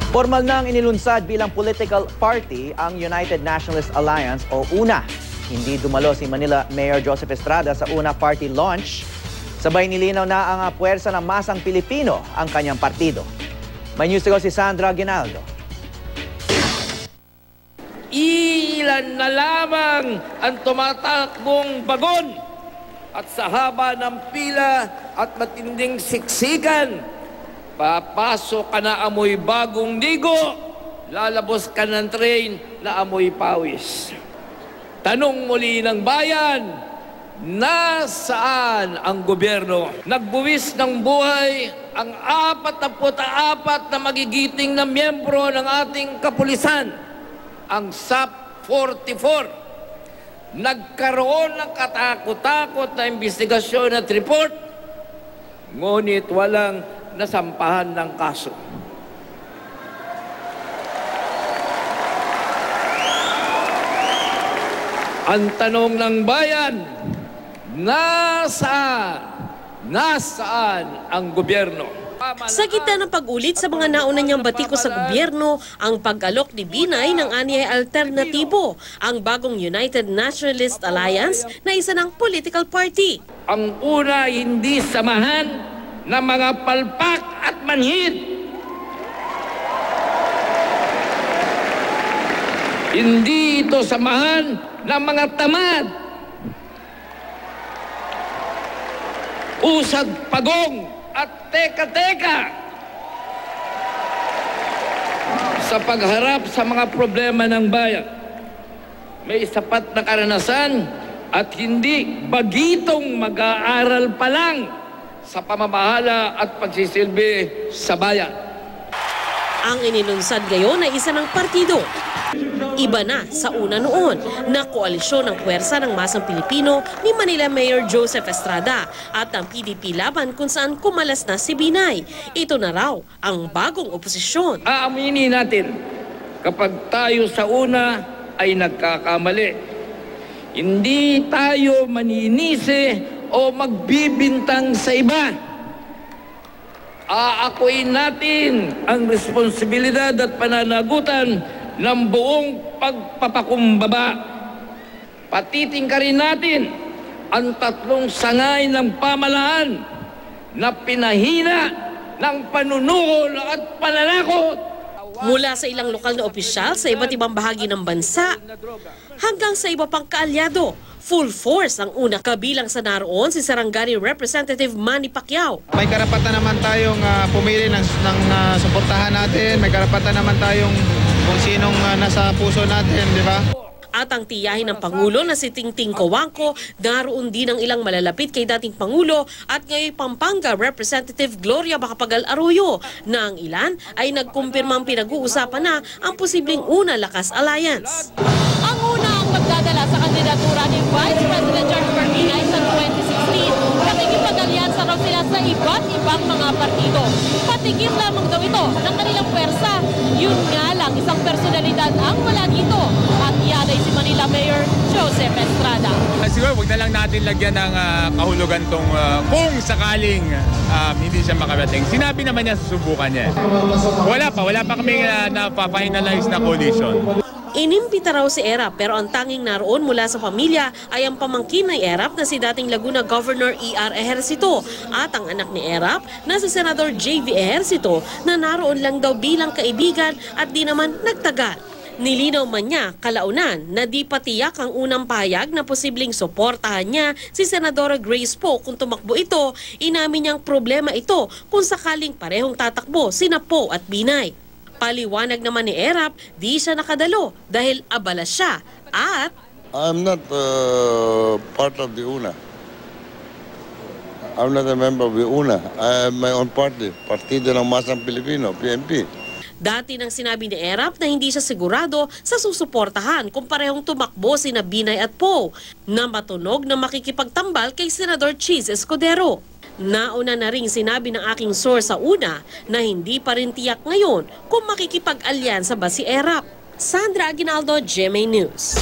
Formal nang inilunsad bilang political party ang United Nationalist Alliance o UNA. Hindi dumalo si Manila Mayor Joseph Estrada sa UNA party launch. Sabay nilinaw na ang puwersa ng masang Pilipino ang kanyang partido. May news to go si Sandra Aguinaldo. Ilan na lamang ang tumatakbong bagon at sa haba ng pila at matinding siksikan, papasok ka na amoy bagong ligo, lalabos ka ng train na amoy pawis. Tanong muli ng bayan, nasaan ang gobyerno? Nagbuwis ng buhay ang 44 na magigiting na miyembro ng ating kapulisan, ang SAP 44. Nagkaroon ng katakot-takot na investigasyon at report, ngunit walang nasampahan ng kaso. Ang tanong ng bayan, nasaan ang gobyerno? Sa gitna ng pag-ulit sa mga nauna niyang batiko sa gobyerno, ang pag-alok ni Binay ng anyay alternatibo, ang bagong United Nationalist Alliance na isa ng political party. Ang una, hindi samahan ng mga palpak at manhid. Hindi ito samahan ng mga tamad, usag pagong at teka-teka sa pagharap sa mga problema ng bayan. May sapat na karanasan at hindi bagitong mag-aaral pa lang sa pamamahala at pagsisilbi sa bayan. Ang inilunsad ngayon ay isa ng partido. Iba na sa una noon na koalisyon ng puwersa ng masang Pilipino ni Manila Mayor Joseph Estrada at ang PDP laban kung saan kumalas na si Binay. Ito na raw ang bagong oposisyon. Aaminin natin, kapag tayo sa una ay nagkakamali, hindi tayo maninisi o magbibintang sa iba. Aakuin natin ang responsibilidad at pananagutan ng buong pagpapakumbaba. Patitingkarin natin ang tatlong sangay ng pamahalaan na pinahina ng panunuhol at pananakot. Mula sa ilang lokal na opisyal sa iba't ibang bahagi ng bansa hanggang sa iba pang kaalyado, full force ang una, kabilang sa naroon si Sarangani Representative Manny Pacquiao. May karapatan naman tayong pumili ng suportahan natin, may karapatan naman tayong kung sinong nasa puso natin, di ba? At ang tiyahin ng Pangulo na si Tingting Cojuangco, naroon din ang ilang malalapit kay dating Pangulo at ngayon Pampanga Representative Gloria Macapagal Arroyo na ang ilan ay nagkumpirmang pinag-uusapan na ang posibleng Una Lakas Alliance. Ang una ang magdadala sa kandidatura ni Vice President Jennifer Binay sa 2016. Nakikipag-alyansa raw sila sa iba't ibang mga partido. Patigim lamang daw ito ng kanilang pwersa. Yun nga lang, isang personalidad ang wala dito. At yan ay si Manila Mayor Joseph Estrada. Siguro huwag na lang natin lagyan ng kahulugan tong kung sakaling hindi siya makarating. Sinabi naman niya, susubukan niya. Wala pa kami napapahinalize na coalition. Inimbita raw si Erap pero ang tanging naroon mula sa pamilya ay ang pamangkin ni Erap na si dating Laguna Governor E.R. Ejercito at ang anak ni Erap na si Senador J.V. Ejercito na naroon lang daw bilang kaibigan at di naman nagtagal. Nilinaw man niya kalaunan na di patiyak ang unang pahayag na posibleng suportahan niya si Senadora Grace Poe kung tumakbo ito. Inamin niyang problema ito kung sakaling parehong tatakbo sina Poe at Binay. Paliwanag naman ni Erap, di siya nakadalo dahil abala siya at I'm not part of the UNA. I'm not a member of the UNA. I have my own party, Partido ng Masang Pilipino, PNP. Dati nang sinabi ni Erap na hindi siya sigurado sa susuportahan kung parehong tumakbo sina Binay at Poe na matunog na makikipagtambal kay Senador Cheese Escudero. Nauna na ring sinabi ng aking source sa una na hindi pa rin tiyak ngayon kung makikipag-alyansa ba si Erap. Sandra Aguinaldo, GMA News.